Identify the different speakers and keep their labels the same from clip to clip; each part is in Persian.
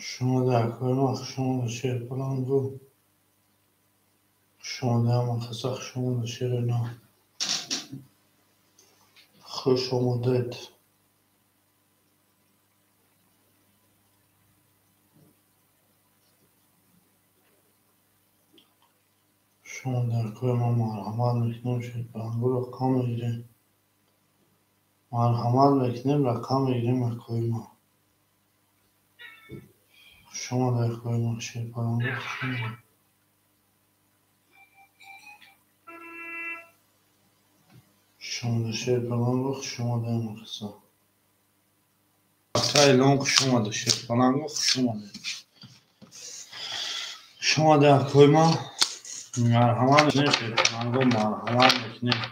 Speaker 1: شما در کار شما شیر پلانگو شما در مخصخ شما شیر نا خوش آمدید شما در کار ما مرحمت میکنم شیر پلانگو رقم میگیریم مرحمت میکنیم رقم میگیریم اکوی ما شما در کار ما شیر پلانگو شما در شیر پلانگو شما در مخصخ تایلان شما در شیر پلانگو شما در کار ما مرحمت میکنیم شیر پلانگو مرحمت میکنیم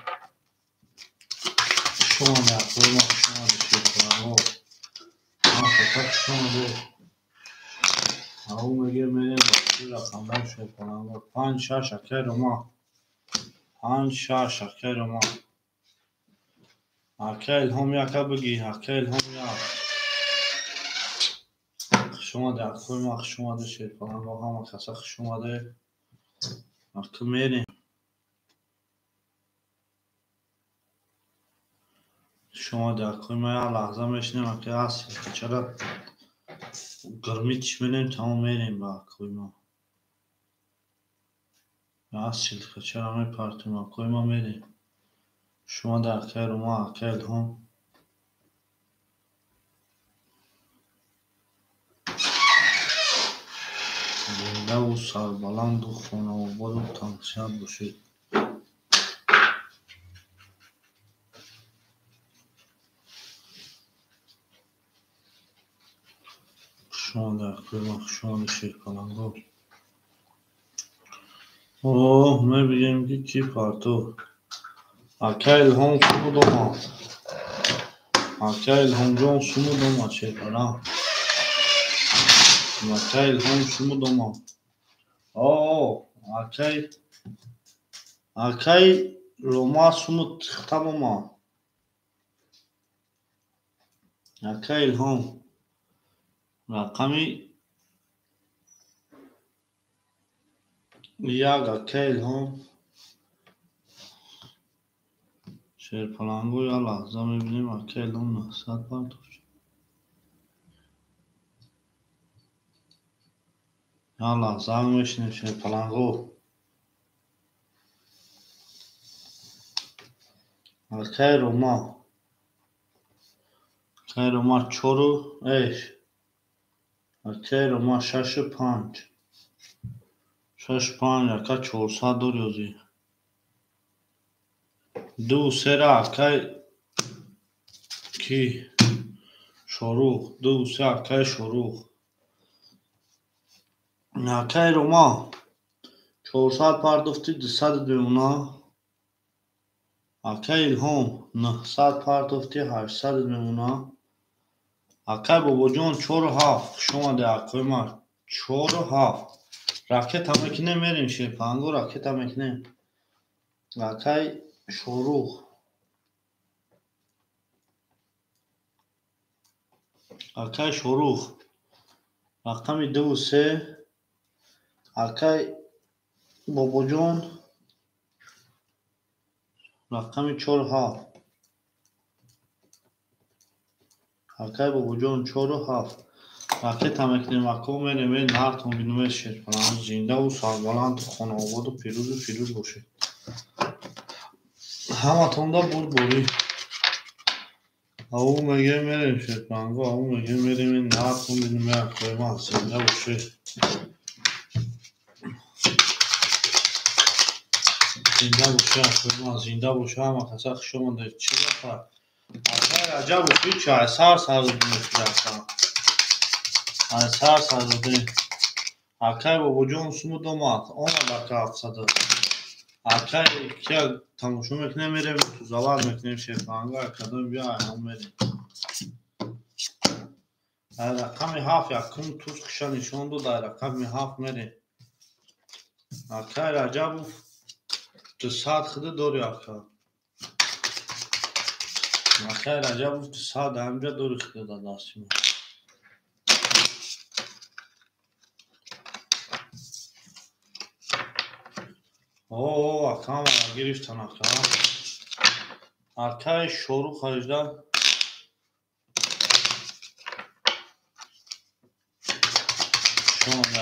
Speaker 1: شما در کار ما شما در شیر پلانگو فقط شما در او میگه میریم باشی رقم شیر پلانگو 5-6 شکر ما 5-6 شکر ما اکیل هم یکا بگی اکیل هم یک شما در کوی ما شما در شیر پلانگو هم کسا شما در اکل میریم شما در کوی ما یک لحظه میشنیم که اصل چرا گرمی چمینیم تمام میریم با کوی ما اصل که چرا میپرتیم با کوی ما میریم شما در کیر ما اکیل هم زنده و سربلند و خانه آباد و تنگسیت باشید شما در کوی ما شما در شیر پلانگو اوه میبینیم که کی پارتو اکیل هم سمو دوما اکیل هم جون سمو دوما شیر پلانگو اکیل هم سمو دوما اوه اکیل روما سمو تختم ما اکیل هم رقمی یک اکیل هم شیر پلانگو یا لحظه میبینیم اکیل هم 900 پارتو یا لحظه هم میشنیم شیر پلانگو اکیل روما چورو ایش اکیل روما 6-5 یکا 400 دور یوزی دو سه اکیل کی شروع دو سه اکیل شروع اکیل روما 400 پاردوفتی 200 میمونا اکیل هم 900 پاردوفتی 800 میمونا اکیل بابا جون 4-7 شما در اکوی ما 4-7 راکت هم اکنه میریم شیر پلانگو راکت هم اکنه اکیل شروع اکیل شروع رقمی 2-3 اکیل بابا جون رقمی 4-7 اکیل بابا جون 4-7 راکت هم اکنیم اکو میریم این نرتون بینوی شیر پلانگو زنده و سربلند و خانه آباد و پیروز باشه همه تونده بوری او میگه میریم شیر پلانگو او میگه میریم این نرتون بینوی اکوی ما زنده باشه زنده باشه اکوی ما زنده باشه همه کسا شما در چی بخواه اکیل عجب و پیچه اثر سرزده میشه اثر سرزده اکیل بابا جون سمو دومات اونا بکه 700 اکیل که تماشا میکنه میریم تو زوال میکنیم شیر پلانگو اکادم بیا هم میریم در رقمی 7 یکم توز کشا نشان دو در رقمی 7 میریم اکیل عجب و 200 خده دوری اکیل اکیل عجب و 200 همجا دوری خده داد دستی akam giriş tanaka. Arkay şoru kajda. شما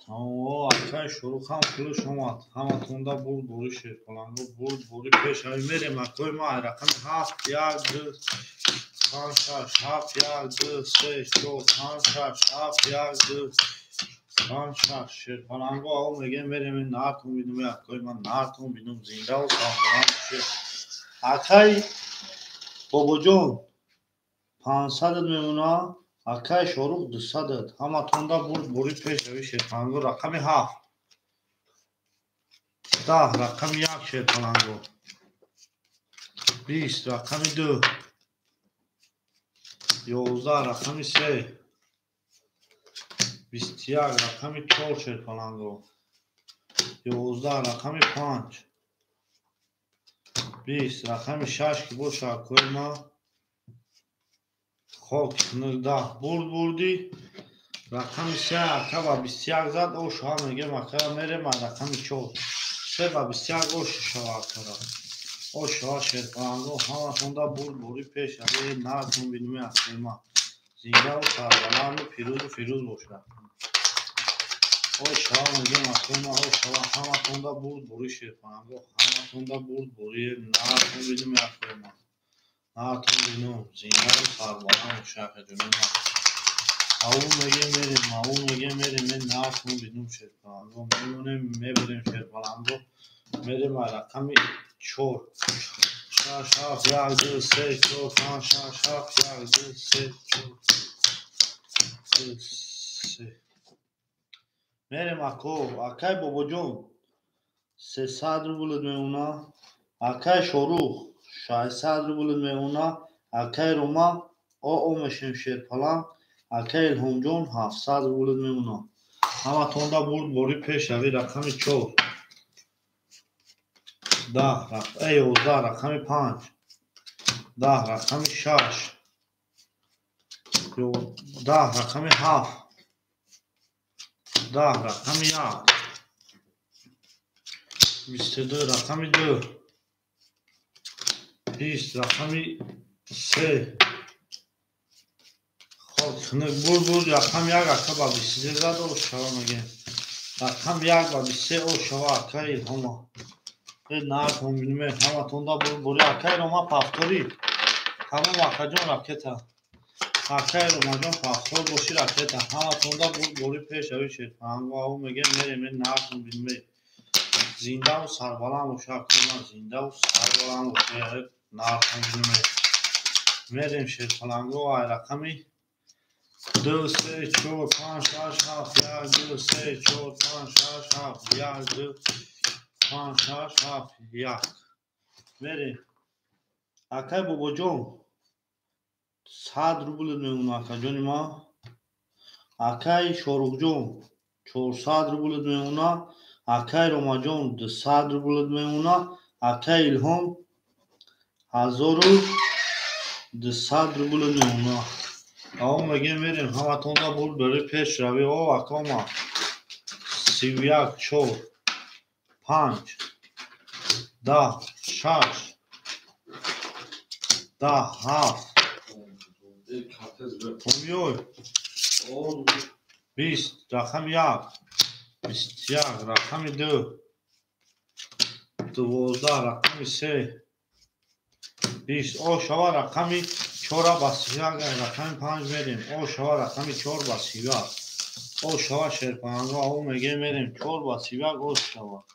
Speaker 1: تمام arkay şoru kam kulu şoma tunda bul şey falan bul peş ay mere makoy ma rakam haf yardı kanşaş haf yardı se şo kanşaş haf yardı kanşaş şey falan bu al megen veremin nartum binum ya koy ma nartum binum zinda o falan şey arkay bobojon 500 میمونه اکای شروع 200 همه تونده بوری پیش روی شیرپلنگو رقم 7 10 رقم 1 شیرپلنگو 20 رقم 2 11 رقم 3 21 رقم 4 شیرپلنگو 11 رقم 5 20 رقم 6 که با شاکوی ما خاک نگده بردی رقم 3 اکا و 21 زد او شها میگه مکا میره من رقم 4 3 و 21 او شها کرا او شها شیرپلنگو همه تونده بوری پیش اوی نردون بینوی اقلیما زنده و سربلند و پیروز باشه او شها میگه اقلیما او شها همه تونده بوری شیرپلنگو همه تونده بوری نردون بینوی اقلیما نردون بینو زنده و سربلند و شاقه دونیما اون میگه میریم من نفتمون بیدون شیرپلنگو میمونیم میبریم شیرپلنگو میریم رقم 4 شش هفت 1 2 3 4 5 6 7 1 2 3 4 3 میریم اکای بابا جون 300 روبل میمونه اکای شروع 600 روبل میمونه اکای روما او میشیم شیرپلنگ اکای الهام جون 700 روبل میمونه همه تونده بوری پیش اوی رقم 4 10 11 رقم 5 10 رقم 6 10 رقم 7 10 رقم 1 22 رقم 2 20 رقم 3 بور رقم 1 اکا با 23 زد او شوا میگه رقم 1 با 23 او شوا اکا الهام نردون بینوی همه تونده بوری اکای روما پافتوری تمام اکا جون راکتا اکای روما جون پافتور باشی راکتا همه تونده بوری پیش اوی شیرپلنگو او میگه میریم نردون بینوی زنده و سربلند و شاکرما زنده و سربلند و شیرپلنگو نردون بینوی میریم شیرپلنگو و رقمی 2 3 4 5 6 7 1 2 3 4 5 6 7 1 2 5 6 7 1 میریم اکای بابا جون 100 روبل میمونه اکا جونی ما اکای شاروخ جون 400 روبل میمونه اکای روما جون 200 روبل میمونه اکای الهام 1200 روبل میمونه او میگه میریم همه تونده بوری پیش روی او اکا ما 31 4 5 10 6 10 7 20 رقم 1 21 رقم 2 12 رقم 3 20 او شوا رقم 4 با 31 رقم 5 میریم او شوا رقم 4 با 31 او شوا شیرپلنگو او میگه میریم 4 با 31 او شوا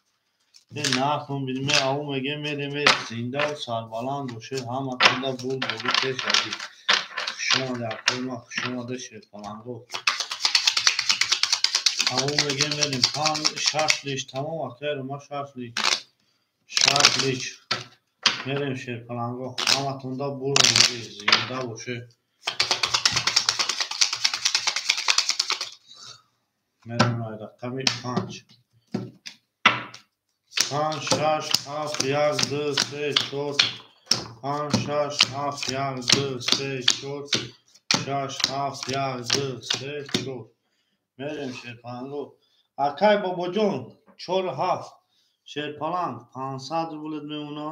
Speaker 1: این نفتون بیدیم او میگه میریم زنده و سربلند باشه همه تونده بوری پیش روی شما در ما شما ده شیرپلنگو او میگه میریم 6 لیش تمام اکای ما 6 لیش میریم شیرپلنگو همه تونده بوری زنده باشه میریم رقم 5 5 6 7 1 2 3 4 5 6 7 1 2 3 4 6 7 1 2 3 4 میریم شیرپلنگو акай бобоҷон 4-7 шерпаланг 500 рублет мемона.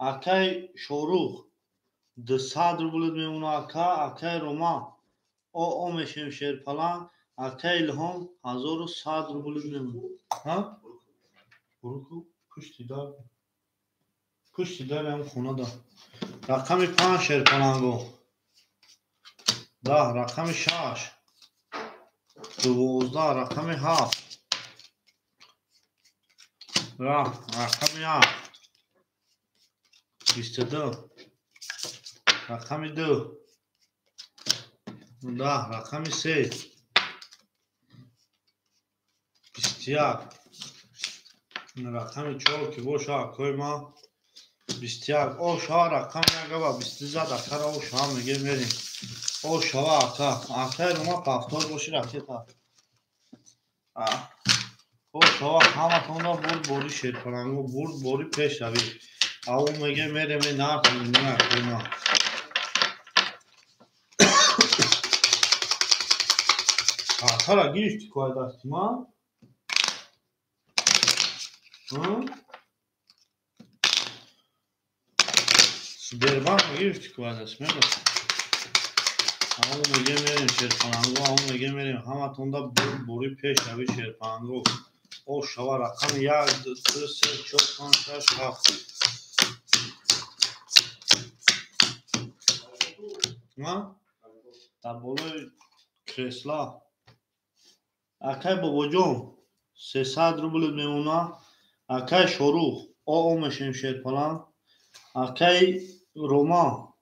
Speaker 1: акай шорух 200 рублет мемона. акай рома о мешем шерпаланг. акай илҳом 1100 рублет мемона. пушти дарам хона да. рақами 5 шерпаланго 10, рақами 6, 12, рақами 7, рақами 8, 22, рақами 2, 10, рақами 3, 21, рақами 4 ки боша акои ма 21. о шава рақами агаба 22 акара о шава меге мерим. о шава акай рома пафтор боши ракета. о шава ҳаматонда бурд бори шерпаланго бурд бори пеш равӣ. ав меге мерем нарх мемони акои ма. акара гирифти кой дасти ма. Сбербанк гирифти кой даст мега. ав меге мерем шерпаланго ав меге мерем ҳаматонда бурд бори пеш равӣ шерпаланго. о шава рақами 1 2 3 4 5 6 7 дар болои кресла. акай бобоҷон 300 рублет мемона. акай шорух о мешем шерпаланг. акай рома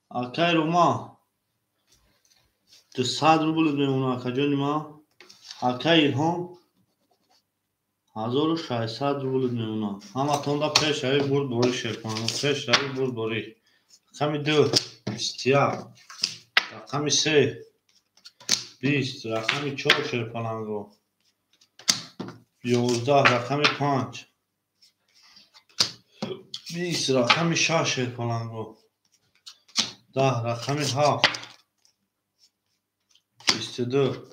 Speaker 1: акай рома 200 рублет мемона акаҷони ма. акай илҳом 1600 рублет мемона. ҳаматонда пеш равӣ бурд бори шерпаланго пеш равӣ бурд бори. рақами 2 21, рақами 3 20, рақами 4 шерпаланго 11, рақами 5 20, рақами 6 шерпаланго 10, рақами 7 22.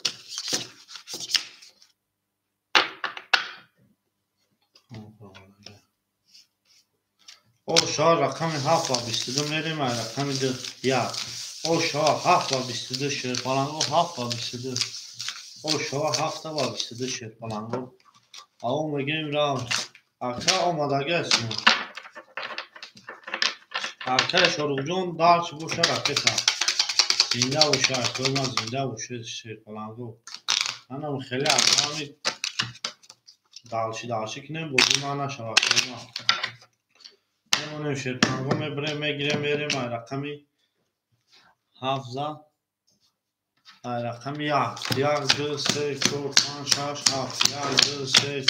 Speaker 1: о шава рақами 7 ва 22 мерем. ай рақами 1. о шава 7 ва 22 шерпаланго 7 ва 22. о шава 7 ва 22 шерпаланго. ав мегем рав. ака омадагиаст. акай шорухҷон дарчи боша ракета. зинда боша акои ма зинда боша шерпаланго. манам хеле аками далши кинем бози ма нашава акои ма. мемонем шерпаланго мебирем мегирем мерем. ай рақами 7. ай рақами 1 2 3 4 5 6 7 1 2 3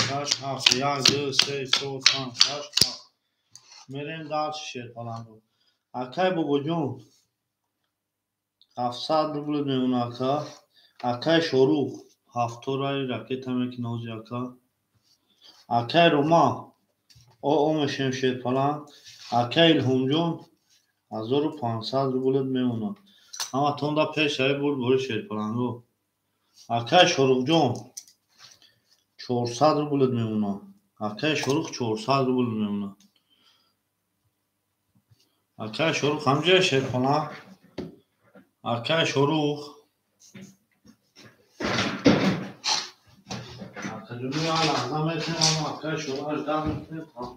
Speaker 1: 6 7 1 2 3 4 5 6 7 мерем дарчи шерпаланго. акай бобоҷон 700 рублет мемона ака. акай шорух 70 ракета мекинози ака. акай рома о мешем шерпаланг. акай илҳомҷон 1500 рублет мемона. ҳаматонда пеш равӣ бурд бори шерпаланго. акай шорухҷон 400 рублет мемона. акай шорух 400 рублет мемона. акай шорух ҳамҷоя шерпаланг. акай шорух акаҷони ма лаҳза метинам. акай шорух ажда метинам.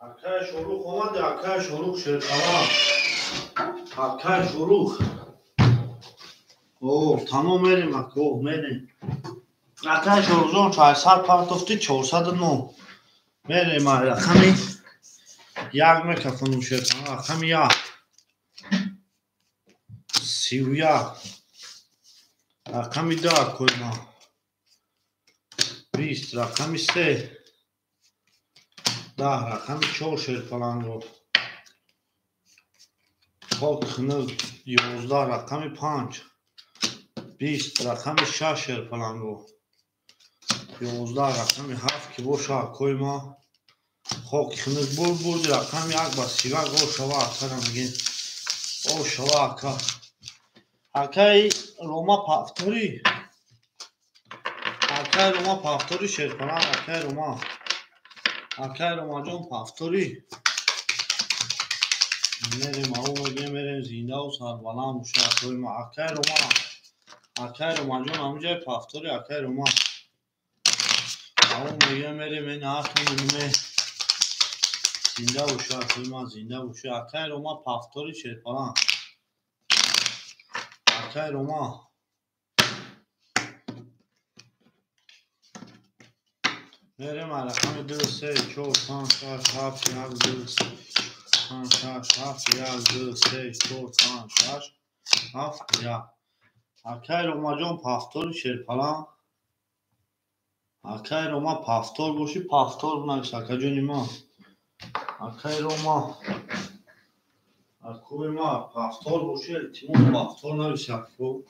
Speaker 1: акай шорух омади. акай шорух шерпаланг. акай шорух тамом мерем ако мерем. акай шорухҷон 400 партофти 409 мерем. ай рақами یک میکروفون شیرپلنگ رقم 1 31 رقم 2 کویما 20 رقم 3 10 رقم 4 شیرپلنگ خاک خنک 11 رقم 5 20 رقم 6 شیرپلنگ 11 رقم 7 که باشه کویما خاک خنک برد رقم 1 با سیگار گو شوا اکر میگه او شوا اکر اکای روما پافتوری شیرپلنگ اکای روما جون پافتوری میریم او میگه میریم زنده و سربلند موشه کویما اکای روما جون همونجای پافتوری اکای روما او میگه میریم این هاتون میریم زنده بوشه کویما زنده بوشه اکای روما پافتوری شیرپلنگ اکای روما میریم رقم 2 3 4 5 6 7 1 2 5 6 7 1 2 3 4 5 6 7 1 اکای روما جون پافتور شیرپلنگ اکای روما پافتور باشی پافتور بنویس اکا جونی ما اکای روما اکوی ما پافتور باشی التماس پافتور نویس اکو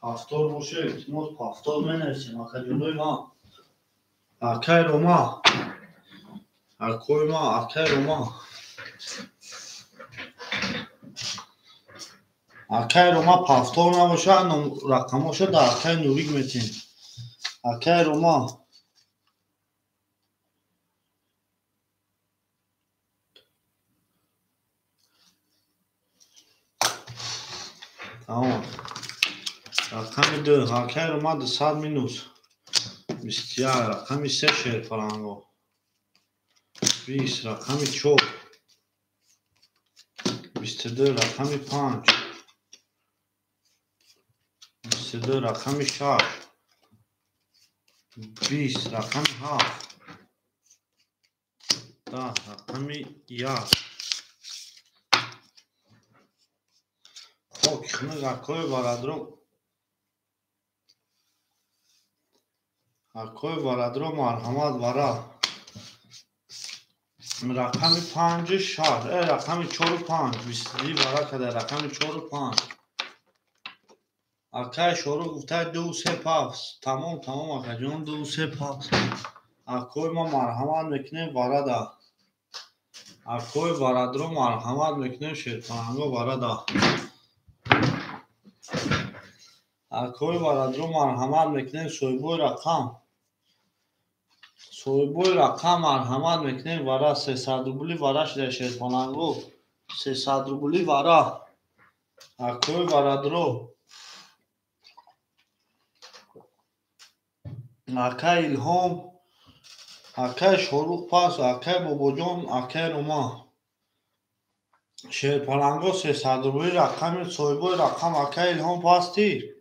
Speaker 1: پافتور باشی التماس پافتور منویسیم اکا جونی ما اکای روما اکوی ما اکای روما اکای روما پافتور نباشه رقماشو در اکای نوریگ میتین اکای روما تمام رقم 2 اکای روما 200 مینوس 21 رقم 3 شیرپلنگ 20 رقم 4 22 رقم 5 22 رقم 6 20 رقم 7 10 رقم 1 خاک خنک اکای بارادرو مرحمت ورا رقم 5 شهر رقم 4 و 5 22 برا کده رقم 4 و 5 اکای شروع گفته 2 3 پاس تمام اکا جون 2 3 پاس اکای ما مرحمت میکنیم ورا اکای بارادرو مرحمت میکنیم شیرپلنگو ورا اکای بارادرو مرحمت میکنیم سویبوی رقم مرحمت میکنیم ورا 300 روبلی ورا شده شیرپلنگو 300 روبلی ورا اکای بارادرو اکای الهام اکای شروع پاس اکای بابا جون اکای روما شیرپلنگو 300 روبلی رقم سویبوی رقم اکای الهام پاستی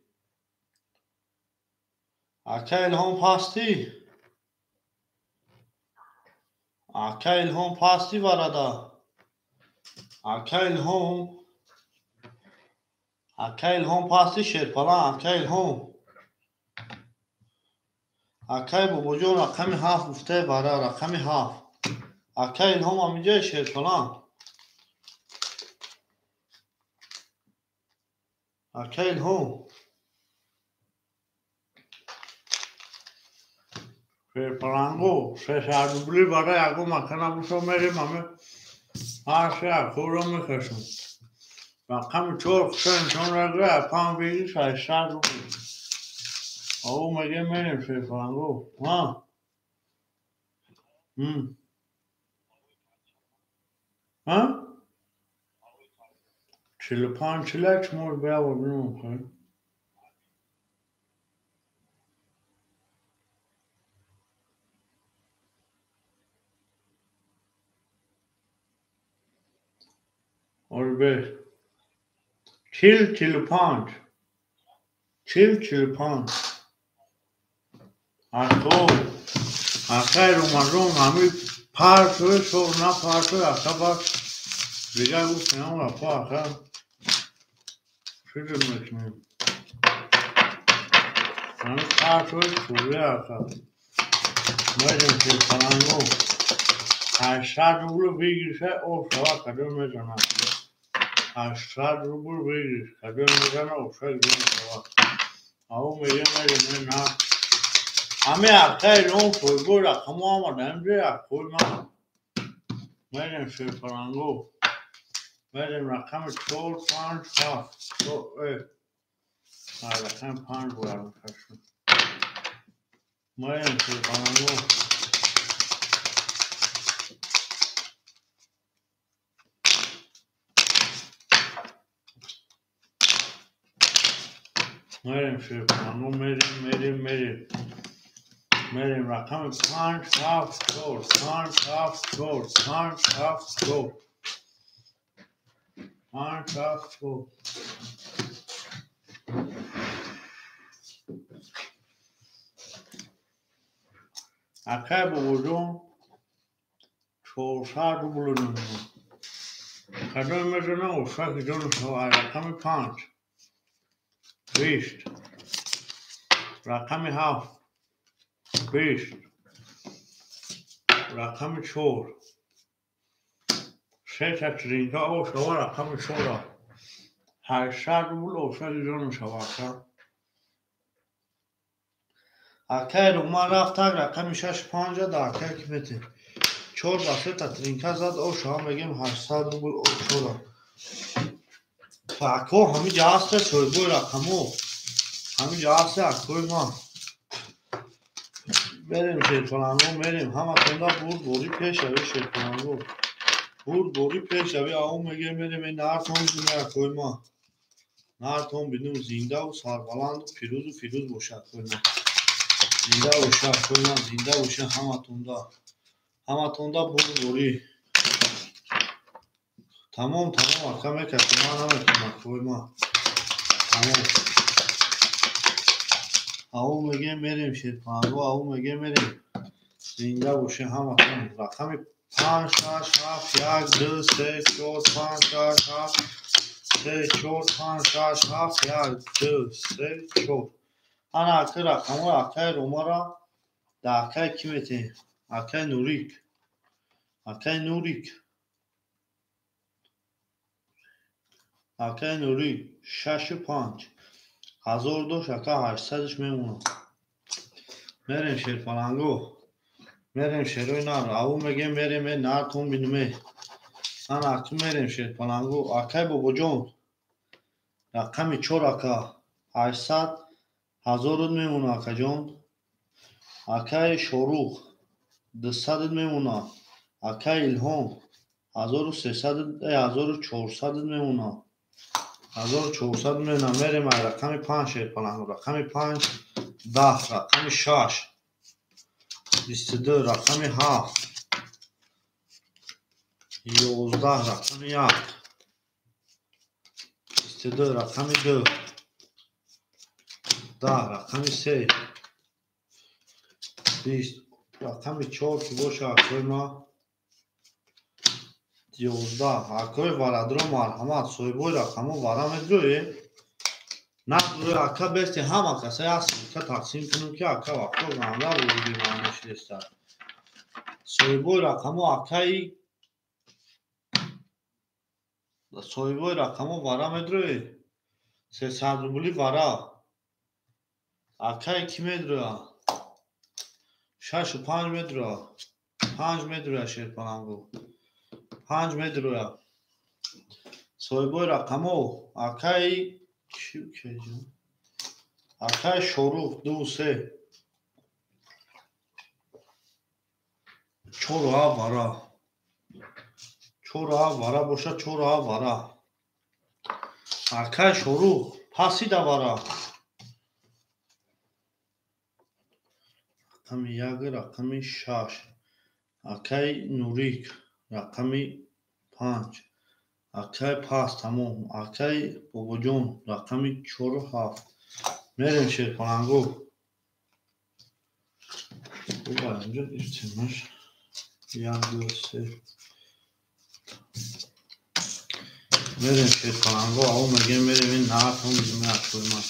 Speaker 1: اکای الهام پاستی برادا اکای الهام پاستی شیرپلنگ اکای الهام اکای بابا جون رقم 7 گفته برا رقم 7 اکای الهام همینجای شیرپلنگ اکای الهام شیرپلنگو 300 روبلی برای یکو مکنه بوشو میریم همه هر سه اکو رو میکشم رقم 4 خسه انسان رگه اکام بیدی 600 روبلی او میگه میریم شیرپلنگو ها 45 چلک مور بیا و بینم کنیم اور به 45 اکو اکای روما جون همی پرتوی شور نه پرتوی اصلا باش دیگر گفتیم رفا اصلا چی میکنیم هنوز پرتوی شوری اصلا میدیم که کننگو 800 روبل بگیرشه او شوا کدوم میزنم 800 روبل بگیرش کدوم میزنه او شوا کدوم شوا او میگه نه همه اکتای لون توی بود رقم آمده همجه اکوی من میدیم شیر کننگو میدیم رقم 4 5 7 رقم 5 بودم کشم میدیم شیر کننگو میریم شیر کننگو میریم رقم 5 7 4 5 7 4 5 7 4 5 7 4 اکه بودم 400 روبل نمیدونم کدوم میزنه اوشک جون شوه رقم 5 20 رقم 7 20 رقم 4 سه تا ترینگا او شوه رقم 4 800 روبل اوشک جون شوه اکه رو ما رفت رقم 6 5 اکه که بده 4 بسه تا ترینکا زد او شوه بگیم 800 روبل او شوه فاکو همین جاسته سویبوی رقمو همین جاسته اکوی ما بریم شیر کننگو میریم همه تونده بود بوری پیش اوی شیر کننگو بود بوری پیش اوی آو میگه میریم این نارتون بینه اکوی ما نارتون بینیم زنده و سربلند و فیروز باشه اکوی ما زنده باشه اکوی ما زنده باشه همه تونده بود بوری تمام اکا میکشم من نمیکنم اکوی ما تمام آو میگه میریم شیر کننگو آو میگه میریم زنده باشه همه تون رقم 5 6 7 1 2 3 4 5 6 7 3 4 5 6 7 1 2 3 4 انا اکه رقم اکه روما را در اکه کی میتیم اکه نوریک 6 5 1002 اکه 800ش میمونه میریم شیر کننگو میریم شیروی نار او میگه میریم نارتون بینومه انا اکه میریم شیر کننگو اکه بابا جون رقم 4 اکه 800 1000 میمونه اکه جون اکه شروع 200 میمونه اکه الهام 1300 1400 میمونه 1400 میمونه میریم رقم 5 شیر کننگو رقم 5 10 رقم 6 22 رقم 7 11 رقم 1 22 رقم 2 10 رقم 3 20 رقم 4 که باشه اکوی ما 11 اکوی ورادرو مرحمت سویبوی رقمو ورا میدروی نه دروی اکا بستی همه کسی هست که تقسیم کنیم که اکا وقتا گنده بودی معنیش دیسته سویبوی رقمو ورا میدروی 300 روبلی ورا اکا کی میدروی 6 و 5 میدروی 5 میدروی شیر کننگو 5 میدروی سویبوی رقمو اکای چی که جون اکای شروع 2 3 4 ورا باشه 4 ورا اکای شروع پاسی دا ورا رقم 1 رقم 6 اکای نوریک رقم 5 اکای پاس تمام اکای بابا جون رقم 4 7 میریم شیر کننگو بابا اینجا دیشتیمش یک دو سه میریم شیطانگو او میگه میریم این نهتون بیزمه اکوی من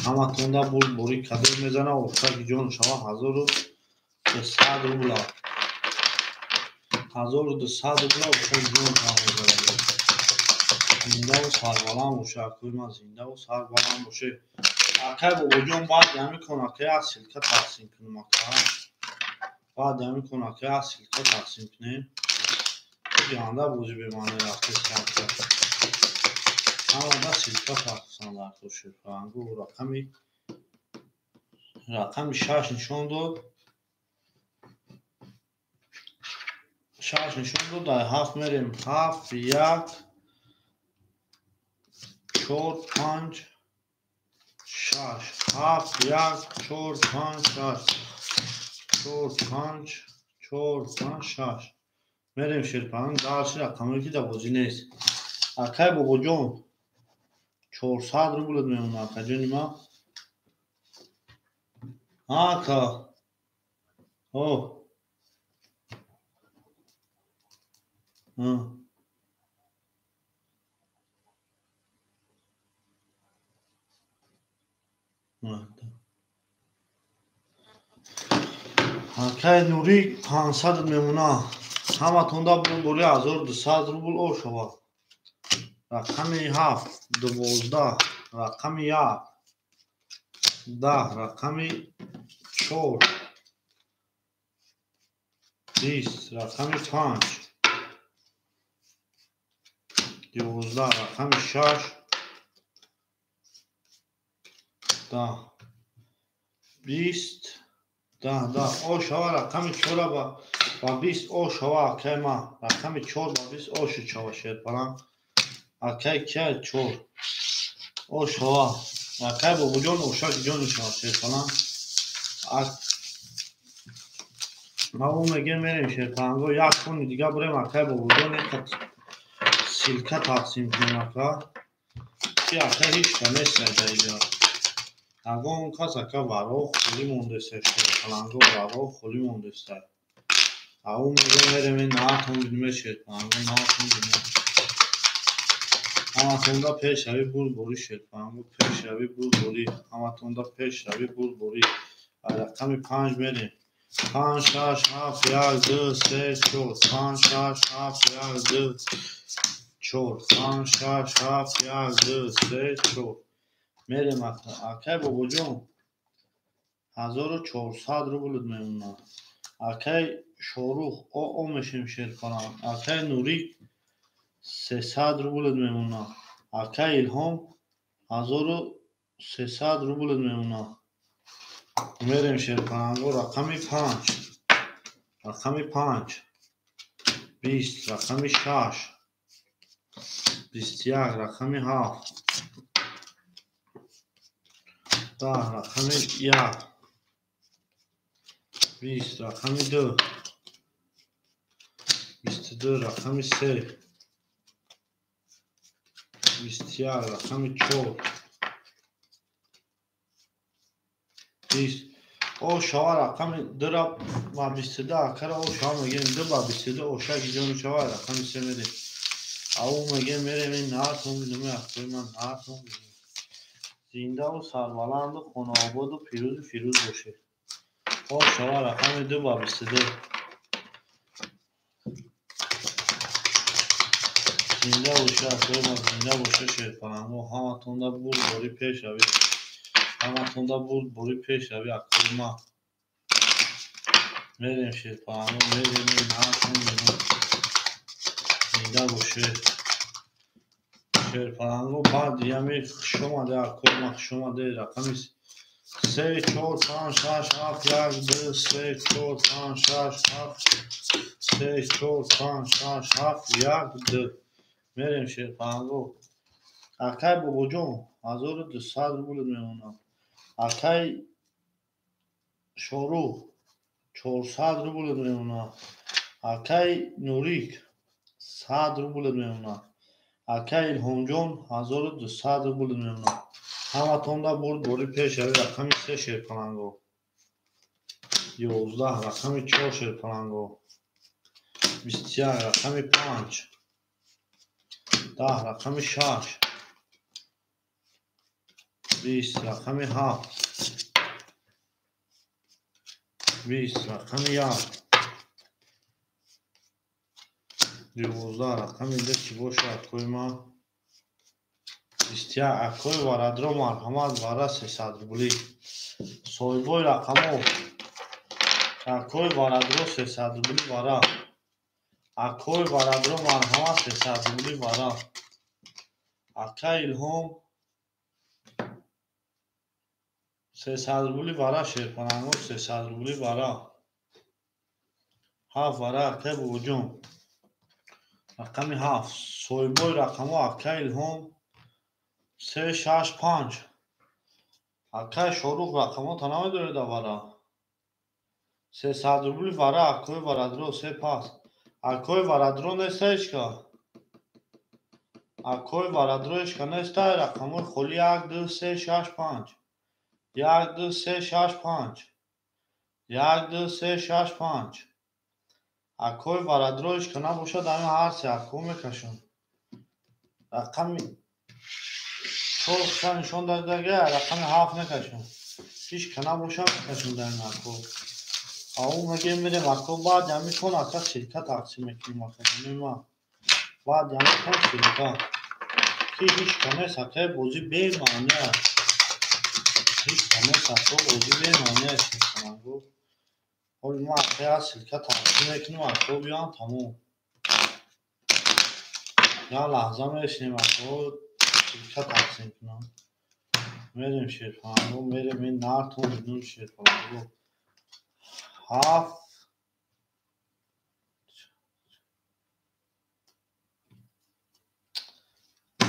Speaker 1: همه تونده بود بوری کدر میزنه و که جون شما 1200 روبلا 1200 روبلا و که جون شما میزنه زنده و سربالان باشه اکوی من زنده و سربالان باشه اکای بابا جون باید یمی کنه که از سلکه تقسیم کنیم اکای باید یمی کنه که از سلکه تقسیم کنیم یانده بوزی بمانه رفته سلکه همه دا سلکه تقسیم در تو شیطانگو رقم 6 نشون داد 6 نشون داد در 7 میریم 7 1 4 5 6 7 1 4 5 6 4 5 4 5 6 میریم شیرپان دارچی رقمی که در بازی نیست اکای بابا جون 400 روبل میمونه اکا جونی ما آکا اوه اکای نوری 500 میمونه همه تونده بوری 1200 روبل او شوا رقمی 7 12 رقمی 1 10 رقمی 4 20 رقمی 5 12 رقمی 6 10 20 10 او شوا رقمی 4 با 20 او شوا اکای ما رقمی 4 با 20 او شوا شیرپران اکای که 4 او شوا اکای بابا جون اوشا جون شوا شیرپران ما اون میگه میریم شیرپرانگو یک خون دیگه بریم اکای بابا جون سلکه تقسیم کنیم اکا چی اکای هیچ کنیست در اینجا اگه اون کس اکا ورا خلی مونده سه شیرپرانگو ورا خلی مونده سه اون میگه میریم این نهتون بیدیمه شیرپرانگو نهتون بیدیمه همه تونده پیش روی بول بوری شیرپرانگو پیش روی بول بوری همه تونده پیش روی بول بوری رقمی 5 میریم 5 6 7 1 2 3 4 5 6 7 1 2 4 5 6 7 1 2 3 4 میریم اکای بابا جون 1400 روبل میمونه اکای شاروخ او میشیم شیرپران اکای نوری 300 روبل میمونه اکای الهام 1300 روبل میمونه میریم شیرپرانگو رقمی 5 رقمی 5 20 رقمی 6 21 رقمی 7 10 رقمی 1 20 رقمی 2 22 رقمی 3 21 رقمی 4 20 او شوا رقمی 2 و 22 اکر او شوا میگیم 2 و 22 او شکی جون شوا رقمی 3 میدیم او میگه میریم این نهتون بیدومه اخوی من نهتون بیدومه زنده و سربلند و خونه آباد و پیروز باشه او شوا رقمی 2 و 22 زنده باشه اخوی من زنده باشه شیرپرانگو همه تونده بول باری پیش روی همه تونده بول باری پیش روی اخوی ما میریم شیرپرانگو میریم این نهتون بیدومه زنده باشه شیرپرانگو بعد یمی شما ده اکوی ما شما ده رقمی 3 4 5 6 7 1 2 3 4 5 6 7 3 4 5 6 7 1 2 میریم شیرپرانگو اکای بابا جون 1200 روبل میمونه اکای شاروخ 400 روبل میمونه اکای نوریک 100 روبل میمونه اکای الهام جون 1200 روبل میمونه همه تونده برد بوری پیش روی رقمی 3 شیرپرانگو 11 رقمی 4 شیرپرانگو 21 رقم 5 10 رقم 6 20 رقم 7 20 رقم 1 12 رقم ده چی باشه اکوی ما 21 اکوی وردرو مرحمت وره 300 روبلی صاحبای رقمو اکوی وردرو 300 روبلی وره اکوی وردرو مرحمت 300 روبلی وره اکا الهام 300 روبلی وره شیرپنانگو 300 روبلی وره هفت وره اکا بوجون رقم 7 صاحبای رقمو اکا الهام 365 اکا شاروخ رقمو تنها داره وره 300 روبلی وره اکوی وردرو سه پاس اکوی وردرو نیستش که اکوی وردروش که نیسته رقمو خلی 1 2 3 6 5 1 2 3 6 5 1 2 3 6 5 اکوی وردروش که نباشه در این هر سه اکو میکشم رقم چوب نشون داده رقم 7 میکشم هیچ که نباشه میکشم در این اکو او میگه میریم اکو بعد یمی کن اکا سلکه تقسیم میکنیم اکا ما بعد یمی کن سلکه که هیچ که نیست اکا بوزی بیمانه هیچ که نیست اکا بوزی بیمانه شکنم حالا ما اکا سلکه تقسیم میکنیم اکا بیان تموم یا لحظه میشنیم اکا سلکه تقسیم کنم میریم شیرپناهگو میریم این نرتون بدون شیرپناهگو 7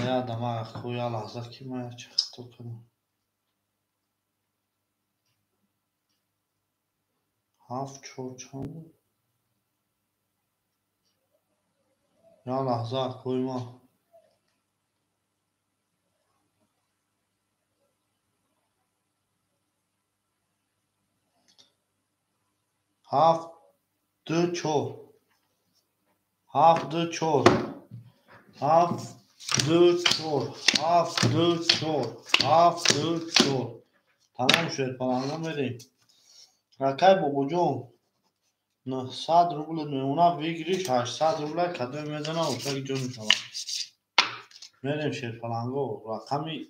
Speaker 1: یادم اکو یا لحظه که من چختو کنم 7 4 چند یا لحظه اکوی ما 7 2 4 7 2 4 7 2 4 7 2 4 7 2 4 تمام شد پناهگاه میریم رکای بابا جون 900 روبل میمونه بگیریش 800 روبل کدوم میزنه و تاک جون میشود میریم شیر پلنگو رقمی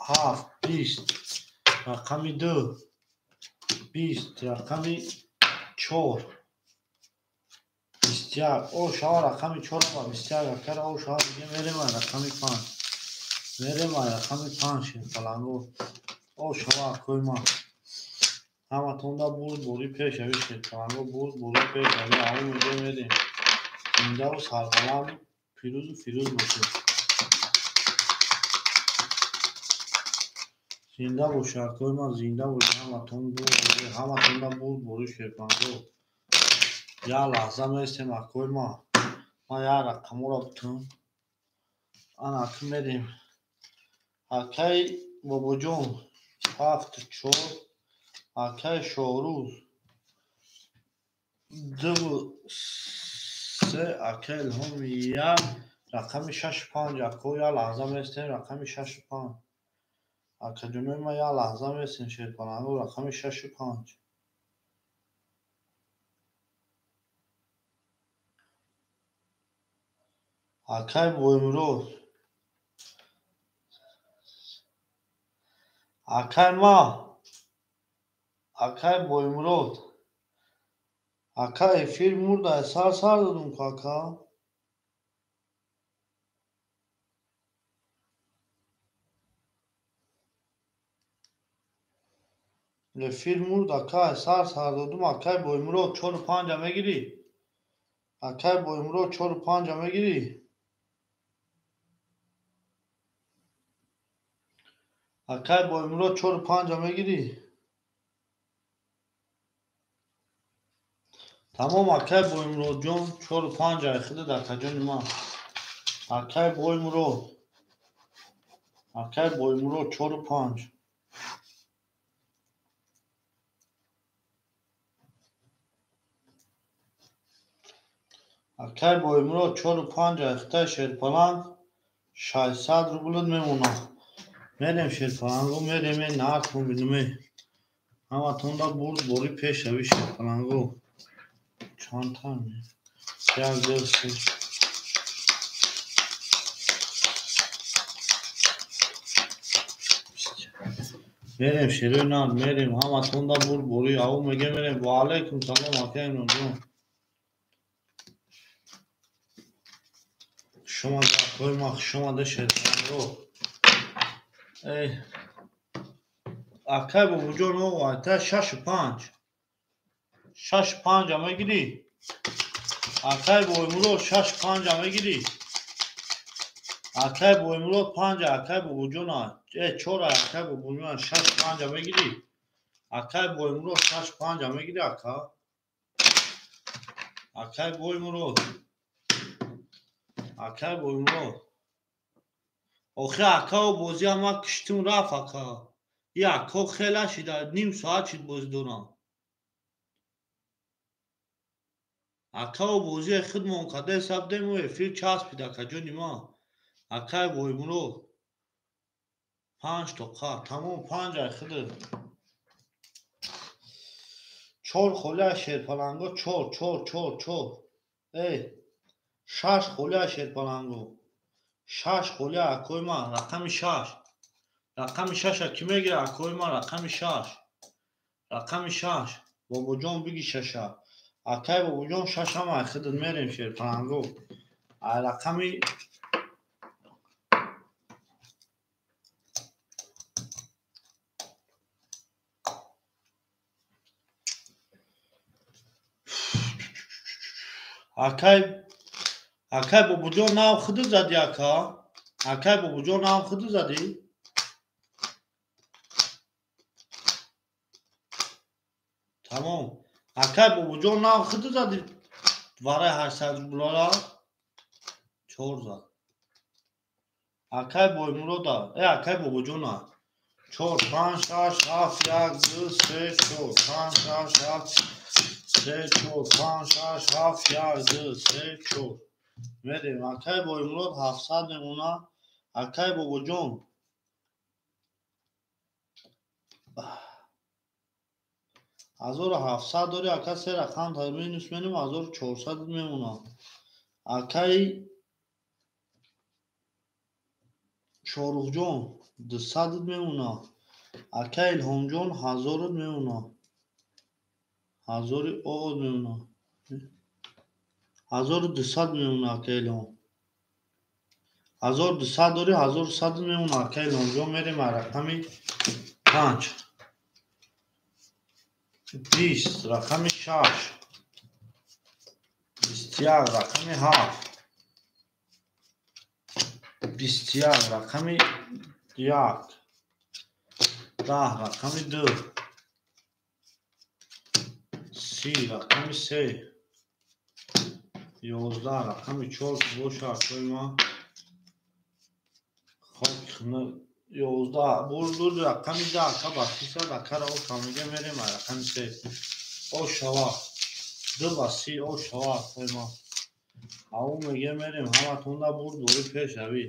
Speaker 1: 7 20 رقمی 2 20 رقمی 4 21 او شما رقمی 4 و 21 رکر او شما دیگه میریم رقمی 5 میریم رقمی 5 شیر پلنگو او شما کوی ما همه تونده بود بوری پیش اوی شیر پلنگو بود بوری پیش اوی همه میگه میریم اینجا و سربلند پیروز و فیروز باشید زنده باشه اکوی ما زنده باشه همه تون بود بوری شیر پلنگو یا لحظه میستیم اکوی ما یا رقمو را بتون آن اکو میریم اکای بابا جون 7 4 اکای شاروز 2 3 اکای الهام 1 رقم 6 5 اکو یا لحظه میستیم رقم 6 5 اکا جونوی ما یا لحظه میستیم شیر پناهگو رقم 6 5 اکای بویمروز اکای ما اکای بویمروز اکای فیلم مرده سر دادم کاکا فیلم مرد اکای سر دادم اکای بویمروز 4 و 5 میگیری اکای بویمروز 4 و 5 میگیری اکای بویمروز 4 و 5 میگیری تمام اکای بویمروز جون 4 و 5 خود در جون ما اکای بویمروز 4 و 5 Акай бо имро 4-5 рехта шерпаланг 600 рубль мемуна. Мерем шерпалангу мерем нартун бидуме. Ҳаматонда бурд бори пеш шави шерпалангу. Чантан як дерсе мерем шерӯ нар мерем ҳаматонда бурд бори ав меге мерем. Ва алайкум салом акай ноҷон. Шума закҳои ма хушомада шерпалангу. Эй акай бобоҷон о ата 65 65 мегирӣ. Акай бо имрӯз 65 мегирӣ. Акай бо имрӯз 5 акай бобоҷона 4 акай бобоҷона 65 мегирӣ. Акай бо имрӯз 65 мегирӣ ака. Акай бо имрӯз акай бо имрӯз охи акао бозӣ ҳама киштим рафт ака. И ако хела шида ним соат шид бозӣ дорам. Акао бозӣ худ монкадаи сабдему эфир часпид акаҷони ма. Акай бо имрӯз 5 тоқа тамом 5 худ 4 холия шерпаланго 4 эй 6 холия шерпаланго 6 холия акои ма рақами 6 рақами 6 ки мегира акои ма рақами 6 бобоҷон биги 6 акай бобоҷон 6 ама худ мерем шерпаланго ай рақами акай бобоҷон нав худ задӣ ака. Акай бобоҷон нав худ задӣ. Тамом акай бобоҷон нав худ задӣ. Вараи 800 рублара 4 зад. Акай бо имрода акай бобоҷона 4 5 6 7 1 2 3 4 5 6 7 3 4 5 6 7 1 2 3 4 мерем. Акай бо имрод 700 мемона. Акай бобоҷон 1700 дори ака се рақам минус менем 1400 мемона. Акай шорухҷон 200 мемона. Акай илҳомҷон 1000 мемона. 1000 од мемона. 1200 мемона акай илҳом. 1200 дори 1100 мемона акай илҳомҷон мерем рақами 5 20 рақами 6 21 рақами 7 21 рақами 1 10 рақами 2 30 рақами 3 11 рақами 4 ки боша акои ма хоки хна 11 бурду рақами 10 ака ба 300 акара о камига мерем рақами 3 о шава 2 ба 30 о шава акои ма ав мега мерем ҳаматонда бурд бори пеш ави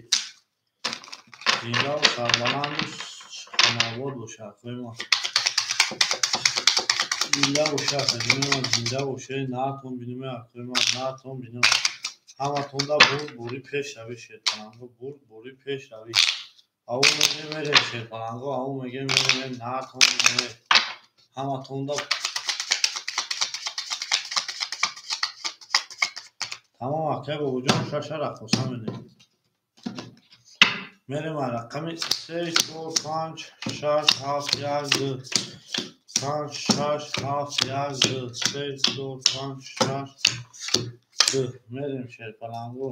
Speaker 1: зиндаву сарбаланду хонобод боша акои ма зинда боша акаҷони ма зинда боша наатон бинуме акои ма наатон бинум ҳаматонда бурд бори пеш ави шерпаланго бурд бори пеш ави ав мега мерем шерпаланго ав мега мерем наатон бинуме ҳаматонда тамом акай бобоҷон шаша рақоса менем мерем рақами 3 4 5 6 7 1 2 5 6 7 1 2 3 4 5 6 2 мерем шерпаланго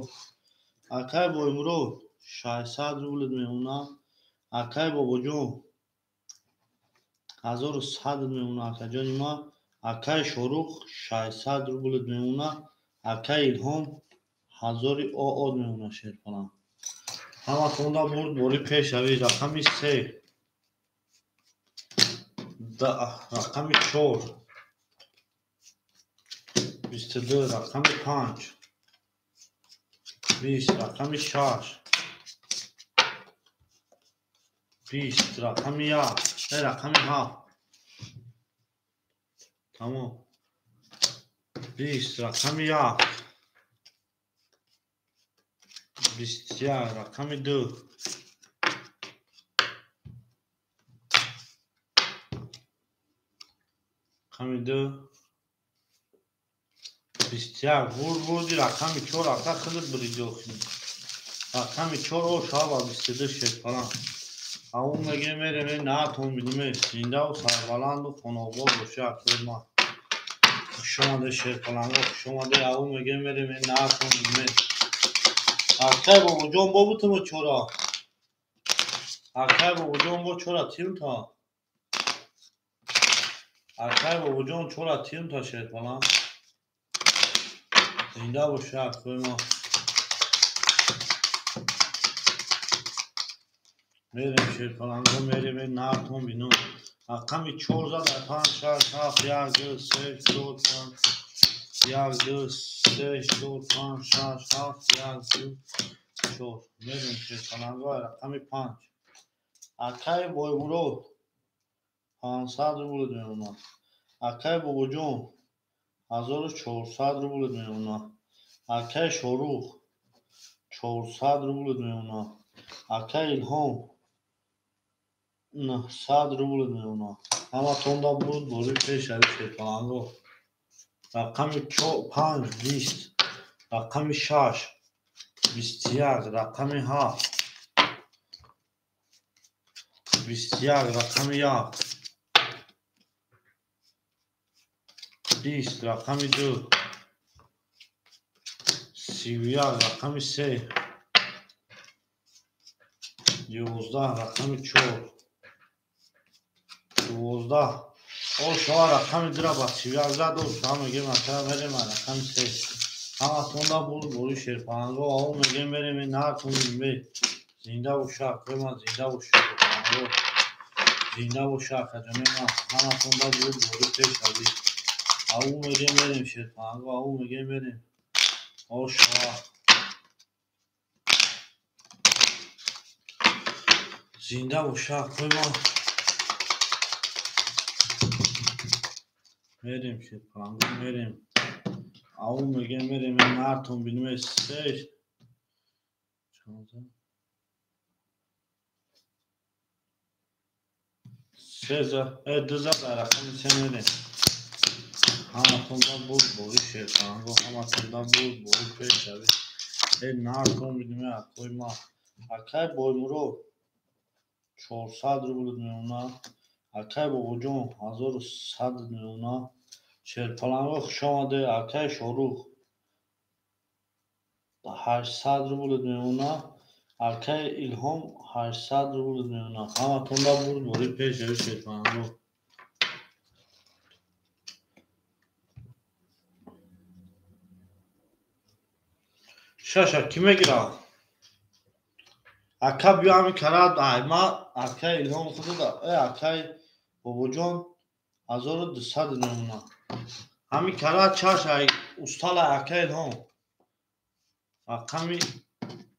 Speaker 1: акай бо имрӯз 600 рубль мемона. Акай бобоҷон 1100 мемона акаҷони ма. Акай шорух 600 рубль мемона. Акай илҳом 1000 од мемона шерпаланг ҳаматонда бурд бори пеш ави рақами 3 рақами 4 22 рақами 5 20 رقم 6 20 رقم 1 رقم 7 تمام 20 رقم 1 21 رقم 2 رقم 2 21 vur رقم 4 arka kılıp bırakıyorsun. Rakam 4 o şava 22 şey falan. Avun ve gemere ne atom bilme zinde o sarvalan o konobol boşa koyma. Şoma da şey falan o şoma da avun ve gemere ne atom bilme. Arkay bu jom bu tumu çora. Arkay bu jom bu çora tim ta. Arkay bu jom çora tim ta şey falan. Zinde boşa koyma. Verim şey falan o mere ne atom bilme. Rakam 4 da 5 6 7 8 9 1 2 3 4 5 6 7 4 میریم که کننگاه رقم 5 اکای بایبورو 500 روبل میمونه اکای باباجون 1400 روبل میمونه اکای شاروخ 400 روبل میمونه اکای الهام 900 روبل میمونه اما توندا بود باری پیش شریف کننگاه رقم 5 20 رقم 6 21 رقم 7 21 رقم 1 20 رقم 2 31 رقم 3 11 رقم 4 12 او شما رقم درا با 31 زد او شما میگه مثلا بریم رقم 3 اما توندا بود بوری شیرپانگو او میگه بریم نه تونیم بی زنده و شاک بما زنده و شیرپانگو زنده و شاک جمعه ما اما توندا بود بوری پیش آبی او میگه بریم شیرپانگو او میگه بریم او شما زنده و شاک بما میریم شیرپانگو میریم او میگه میریم این نرتون بینیم 3 2 رقم 3 میریم همه بود بوری شیرپانگو همه بود بوری پیش شوید این نرتون بینیم اکوی ما اکای بایمورو 400 روبل میمونه اکای باباجون 1100 میمونه شیرپانگو خوش آمده اکای شاروخ 800 روبل میمونه اکای الهام 800 روبل میمونه همه توندا بود بوری پیش شوید شیرپانگو شاشا کی میگیره اکا بیا همین کرد ما اکای الهام خود دا اکای باباجون 1200 میمونه همین کرد چاش استال اکای الهام رقمی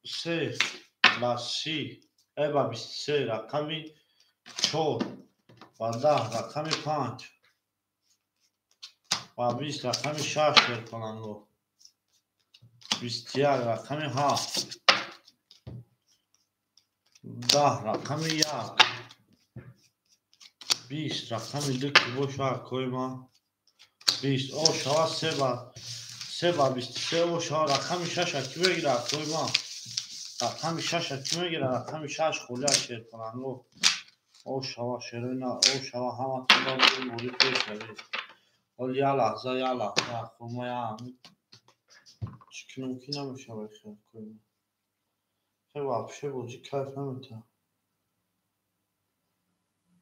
Speaker 1: 3 و 30 و 23 رقمی 4 و 10 رقمی 5 و 20 رقمی 6 کننگو 21 رقمی 7 10 رقمی 1 20 رقمی 2 که boş ver koyma 20 o şava 3 و 23 o şava رقمی 6 کی بگیره koyma رقمی 6 کی میگیره رقمی 6 خولیا شیر کننگو او شوا شیروینا او شوا همه توندا بوری پیش شوید اول یه لحظه خورما یا چکنم کی نمیشه بخیر koyma خیلی вообще بوجی کیف نمیده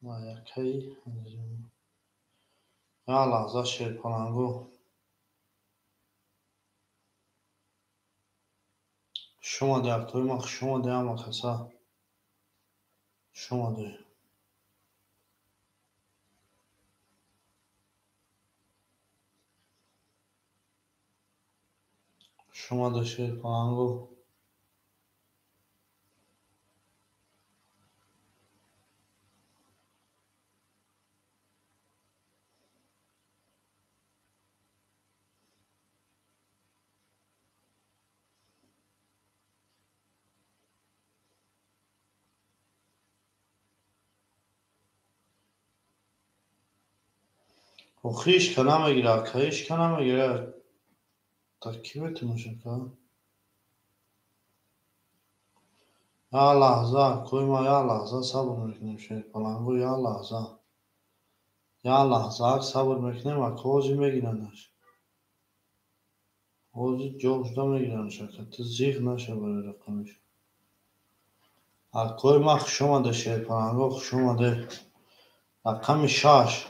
Speaker 1: ما یکی یه لحظه شیر کننگو شما در توی ما شما در ما کسا شما در شما در شیر کننگو خیش که نمیگیره خیش که نمیگیره ترکیب تماشا کن یا لحظه کوی ما یا لحظه صبر میکنیم شیر پلنگو یا لحظه صبر میکنیم و کوزی میگیرنش کوزی جوش نمیگیرنش که تو زیخ نشه برای رقمش کوی ما خوش اومده شیر پلنگو خوش اومده رقم 6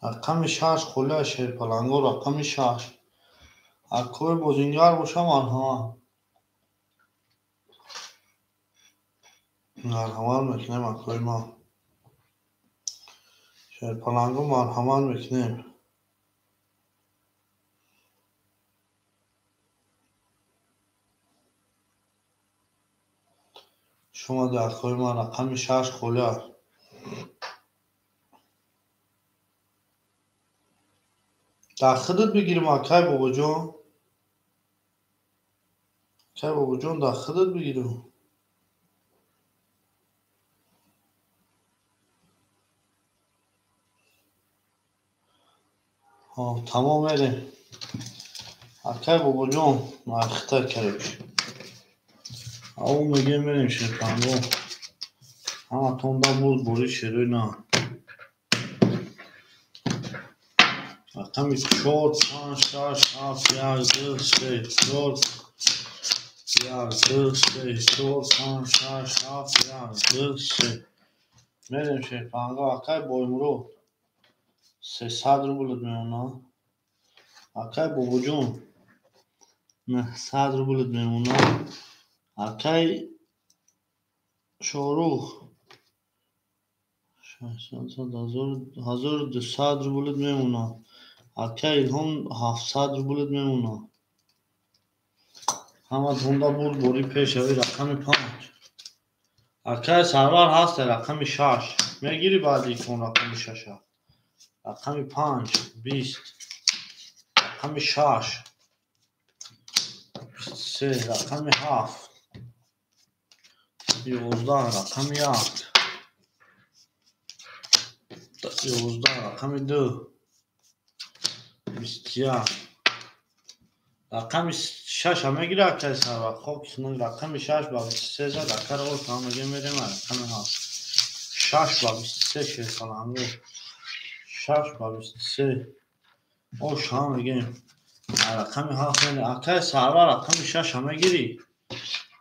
Speaker 1: رقم 6 خوله شیر پلنگو رقم 6 کوی بزنگار باشه مرحمت مرحمت میکنیم کوی ما شیر پلنگو مرحمت میکنیم شما در کوی ما رقم 6 خوله در خودت بگیریم کی بابا جون کی بابا جون در خودت بگیریم تمام میریم کی بابا جون اختر کردیش او میگه میریم شیرپنگو همه تونده بود بوری شیروی نه رقم 4 5 6 7 1 2 3 4 1 2 3 4 5 6 7 1 2 3 میریم شیرپنگو کی بایم رو 300 روبل میمونه کی بابا جون 900 روبل میمونه کی شاروخ 1200 روبل میمونه کی الهام 700 روبل میمونه همه تونده بود بوری پیش اوی رقم 5 کی سرور هست رقم 6 میگیری بعدی کن رقم 6 رقم 5 20 رقم 6 23 رقم 7 11 رقم 1 11 رقم 2 21 رقم 6 هم میگیره که سر خب رقم 6 با 23 زد اکر اول که هم میگه میریم رقم 7 6 با 23 شیر کنم 6 با 23 او شما میگیم رقم 7 میگه اکر سرور رقم 6 هم میگیری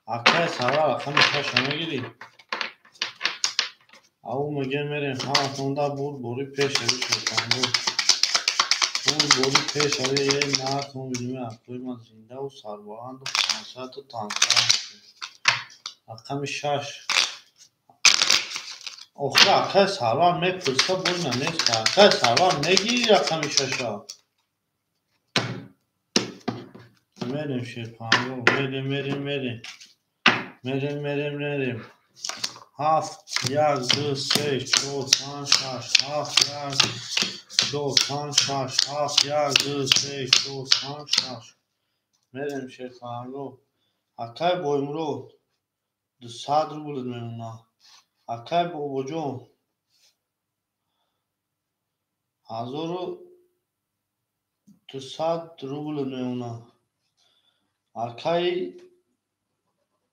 Speaker 1: اکر سرور رقم 6 هم میگیری او میگه میریم همه تونده بود بوری پیش اوی شیر کنم بوری پیش اوی یه نهت هم میدونی اکوی ما زنده و سرباند و پانسات و تانسان رقم 6 آخه اکای سرور میپرسه بوینا نیست اکای سرور میگی رقم 6 میریم شیرپنگو میریم 7 1 2 3 4 5 6 7 1 4 5 6 7 1 2 3 4 5 6 میریم شیرپنگو اکای بایم رو 200 روبل میمونه اکای بابا جون 1200 روبل میمونه اکای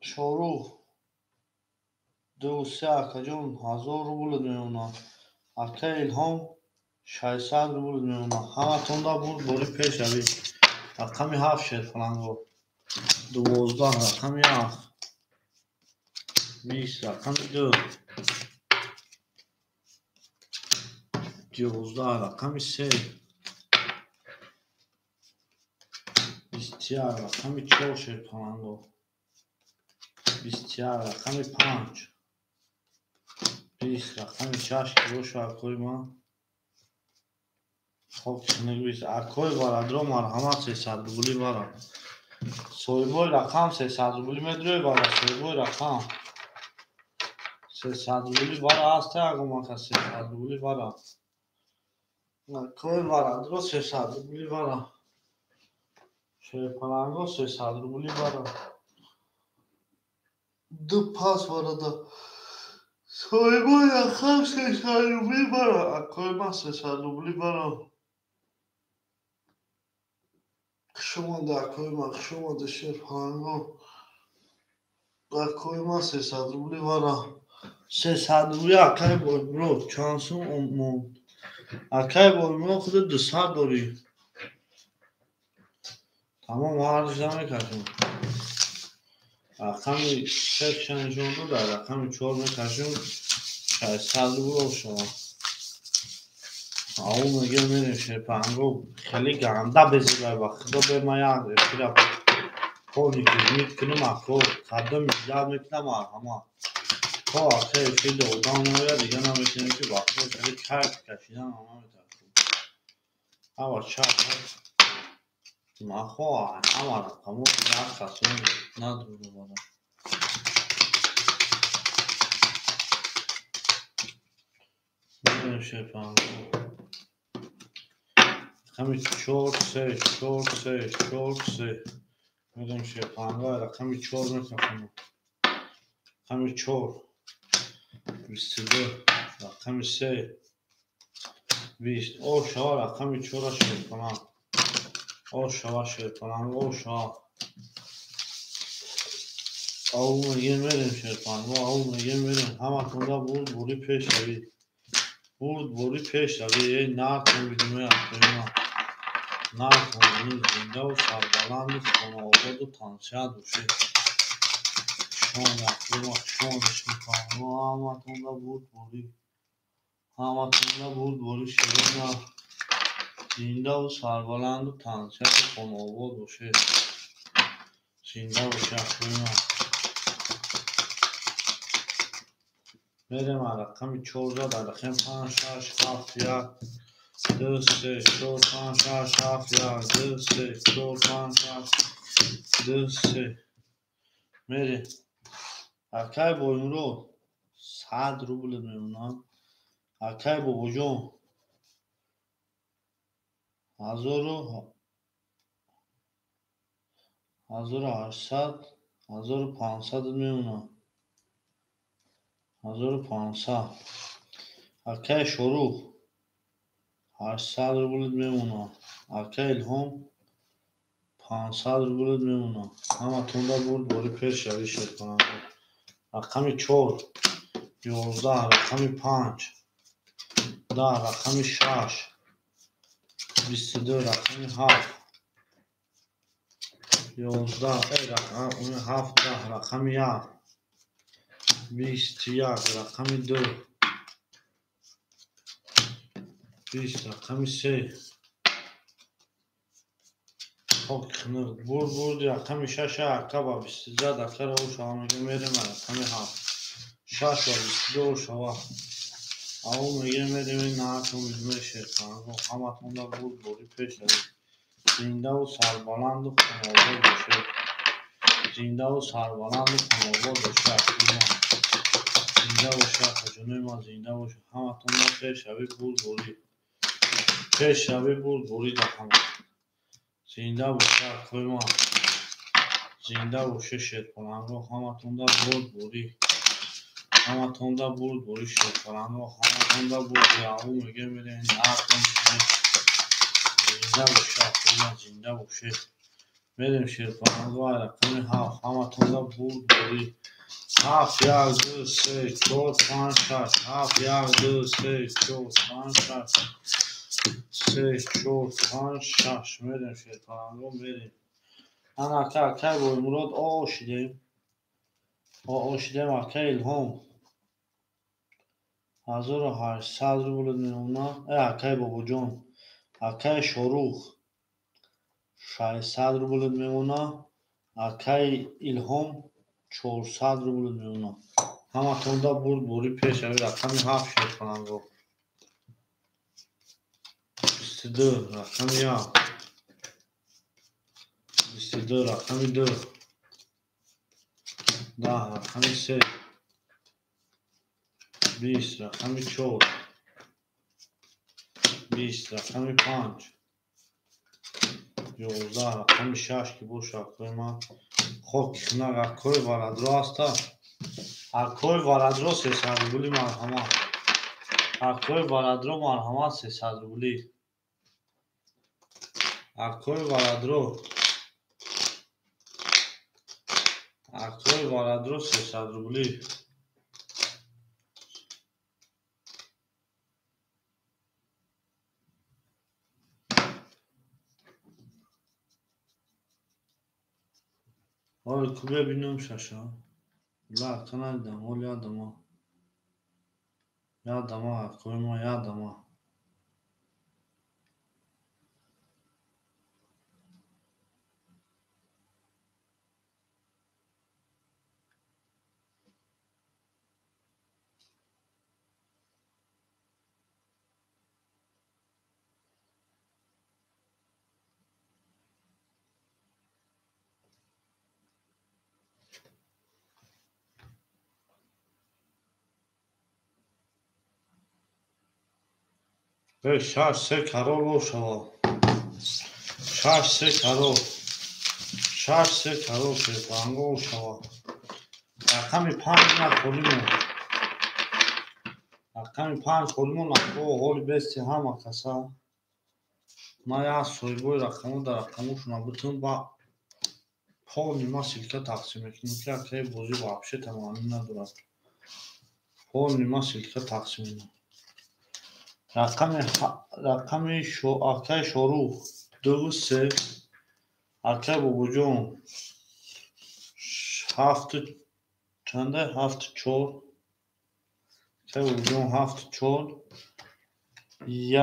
Speaker 1: شاروخ 2 3 اکا جون 1000 روبل میمونه اکای الهام 600 روبل میمونه همه تونده بود بوری پیش اوی رقم 7 شیر فلنگو 12 رقم 1 20 رقم 2 11 رقم 3 21 رقم 4 شیر فلنگو 21 رقم 5 20 رقم 6 که روش اکوی ما خب نگویست اکوی بارد رو مرحمت 300 روبلی بارد سویبوی رقم 300 روبلی میدروی بارد سویبوی رقم 300 روبلی بارد هسته اگه ما که 300 روبلی بارد اکوی بارد رو 300 روبلی بارد شیر پلنگو 300 روبلی بارد دو پاس وارد سایمان اخم 300 روبلی برا اکای من 300 روبلی برا شما در اکای من شما در شیر پانگو اکای من 300 روبلی برا 300 روبلی اکای باید برو چانسون موند اکای باید برو خود 200 داری تمام هرش نمیکشم رقمی سکشنشون رو در رقمی 4 میکشم 600 رو شما اون میگه میریم پنگو خیلی گنده بزیده و خدا به ما یاد افیره کونی که میکنم اکو خدا میجاب میکنم همه تو آخه خیلی دودان نویا دیگه نمیکنم که وقتی خیلی کرد کشیدن همه میترکم اما چند ما خواه همه رقمو در خسون ندرو بارم میریم پنگو رقمی 4 3 4 3 4 3 میدونم پنگاه رقمی 4 میکنم رقمی 4 22 رقمی 3 20 او شما رقمی 4 شد کنم او شما شد کنم او شما او میگه میریم شد کنم او میگه میریم همه کنده بود بوری پیش روید بود بوری پیش روید نکن بیدومه اکنیما نکن زنده و سربلند و خانه آباد و تانسیه دوشه شما اکنیما شما نشون کنم همه کنده بود بوری همه کنده بود بوری شده زنده و سربلند و تانسیه و خانه آباد دوشه زنده و شخصیما میریم رقم 14 در رقم 5 6 7 1 2 3 4 5 6 7 1 2 3 4 5 6 2 3 میریم اکای بویم رو 100 روبل میمونم اکای بابا جون 1800 1500 میمونم 1500 اکای شروع 800 روبل میمونم اکای الهام 500 روبل میمونم همه تونده بود بوری پیش شوی شد کنم رقمی 4 11 رقمی 5 10 رقمی 6 22 رقمی 7 11 رقمی 17 رقمی 1 21 رقمی 2 20 رقمی 3 بود رقمی 6 عقب 23 دفتر او شما میگه میریم رقمی 7 6 و 22 شما او میگه میریم این نهتون میشه همه تونده بود بوری پیش دارید زنده و سربلند و خانواده باشه زنده و سربلند و خانواده باشه زنده باشه جنوی ما زنده باشه همه تونده پیش شوی بود بوری پیش شوی بود بوری در همه زنده باشه کوی ما زنده باشه شد کنند و همه تونده بود بوری همه تونده بود بوری شد کنند و همه تونده بود او میگه میره این نهتون زنده باشه کوی ما زنده باشه میریم شیرپرنگاه رقمی 7 همه تونده بود بوری 7 1 2 3 4 5 6 7 1 2 3 4 5 6 3 4 5 6 میریم شیرپرنگاه میریم انا اکای باید مراد آشیدیم اکای الهام 1800 روبل میمونه اکای بابا جون اکای شاروخ 600 روبل میمونه اکای الهام 400 روبل میمونه همه تونده بود بوری پیش روی رقمی 7 شد کنم 22 رقمی 1 22 رقمی 2 10 رقمی 3 20 رقمی 4 20 رقمی 5 11 رقمی 6 که بود شاکوی من خوک خنق اکوی بارد راسته Акҳои варадро 300 рубли марҳамат. Акҳои варадро марҳамат 300 рубли. Акҳои варадро. Акҳои варадро 300 рубли. Оли кубе бинум шаша. Ла канадам, оли ядама. Ядама, акҳои мо ядама. شش سه کرور رو شوا. شش سه کرور. شش سه کرور شیطانگو شوا. رقم 5 نخوریمون. رقم 5 خوریمون نخو حال بستی همه کسا. ما یا سویبوی رقمو در رقموشون بتون با پول نیما سلکه تقسیم کنیم که اکه بوزی واپشه تمامی ندارد. پول نیما سلکه تقسیم کنیم. رقم اکه شروع 2 3 اکه بوجون 7 چنده 7 4 اکه بوجون 7 4 یک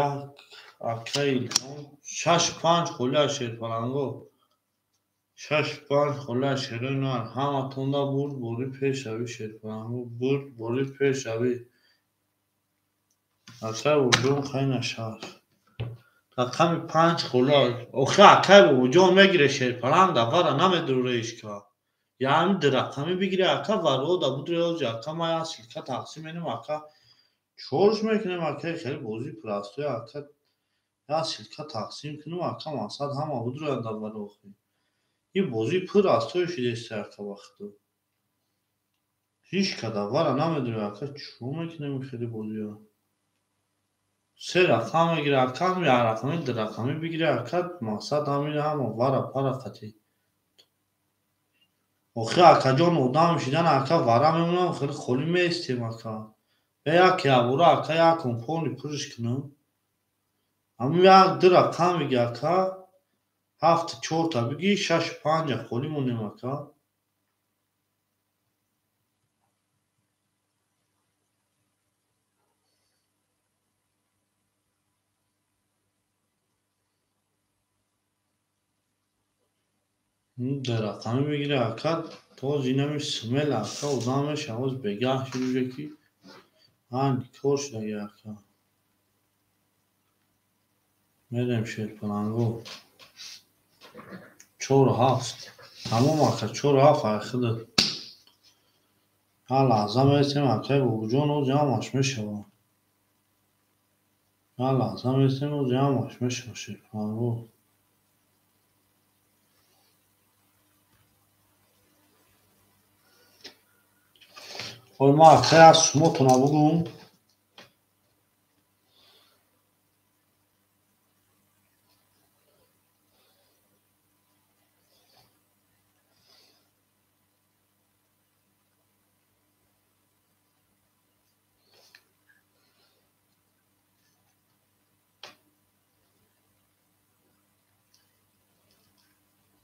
Speaker 1: اکه ایلون 6 5 خوله شیر پرنگو 6 5 خوله شیر اینوان همه تونده برد بوری پیش شوی شیر پرنگو برد بوری پیش شوی اکه بوجون خیلی شهر رقم 5 خوله اکه بوجون میگیره شیر پرنگ دفعه نمیدور ریش که یعنی در رقمی بگیره اکه ورو دا بود ریاضی اکه ما یا سلکه تقسیم اینم اکه چورش میکنیم اکه خیلی بوزی پراستوی اکه یا سلکه تقسیم کنیم اکه مقصد همه بود رو اندر ورو خیم این بوزی پراستوی شده است اکه وقتو هیچ که دفعه نمیدونه اکه چو میکنیم خیلی بوزی ها 3 رقم میگیره اکه هم یا رقمی در رقمی بگیره اکه مقصد همینه همه ورا پرا قطعی اخی اکه جان اودام شدن اکه ورا میمونم خیلی خولی میستیم اکه به یکی ابورا اکه یک کمپونی پرش کنم اما یک در رقم میگه اکه 7 4 تا بگی 6 5 خولی مونیم اکه در رقمی بگیره اکه باز اینمیش سمل اکه اودامش آواز بگه شروع کی هنگی کار شده یه اکه میریم شیر پرنگو 4 7 تمام اکه 4 7 اخده ها لحظه میستیم اکه بوجون و جمعش میشه ها لحظه میستیم و جمعش میشه شیر پرنگو حال ما اکه از شما تونه بگم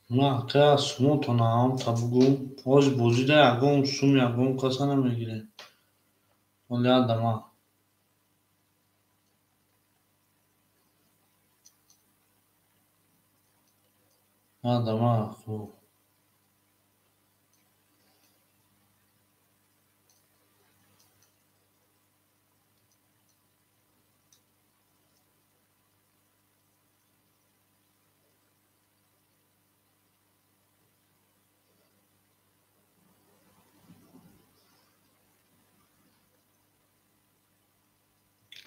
Speaker 1: ما اکه از شما تونه هم تا بگم آج بوزیده یکم سوم یکم کسا نمیگیره حال یادم ها یادم ها خوب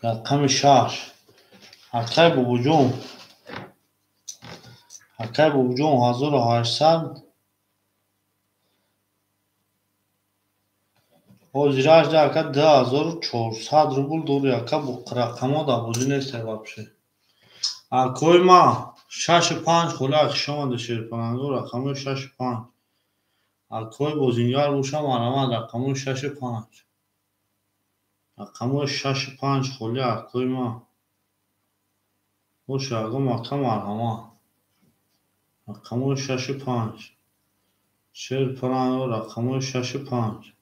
Speaker 1: رقم 6 اکه بوجون 1800 ҳозираш дака 2400 рубл дор яка бо рақамо да бозӣ нест вообще. Акои ма 65 хӯлак шонда шерпананго рақамои 65. Акои бозингар боша марамад рақамои 65. Рақамои 65 хӯли акои ма. Боша аго мака марҳама. Рақамои 65. Шерпананго рақамои 65.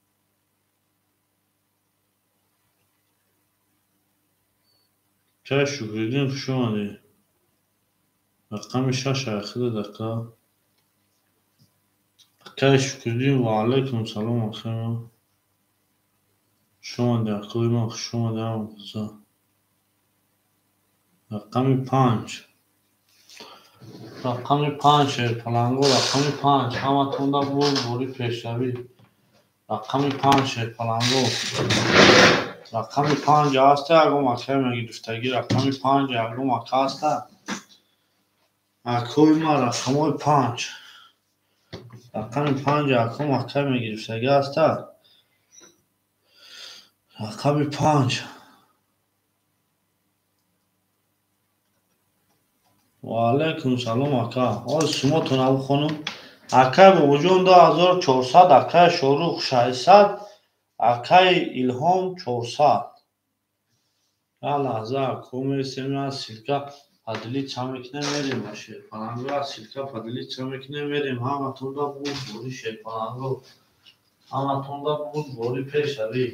Speaker 1: Чай Шукриддин хуш омадед. Рақами 6 ахида дака. Чай Шукриддин ва алайкум салом ахима. Хуш омадед акои ма, хуш омадед ҳамакаса. Рақами 5. Рақами 5 шерпаланго рақами 5 ҳаматонда буд бори пешравӣ. Рақами 5 шерпаланго. Рақами 5 аста ягон мака мегирифтагӣ рақами 5 ягон мака аста. Акои ма рақамои 5. Рақами 5 ягон мака мегирифтагӣ аста. Рақами 5. Ва алайкум салом ака. Ҳоз шумотон абу хонум. Акай бобоҷон 2400, акай Шорух 600, акай Илҳом 400. Я лаҳза ако мерисем аз силка падилица мекунем мерем ба шерпаланго аз силка падилица мекунем мерем ҳаматонда буд бори шерпаланго. Ҳаматонда буд бори пешравӣ.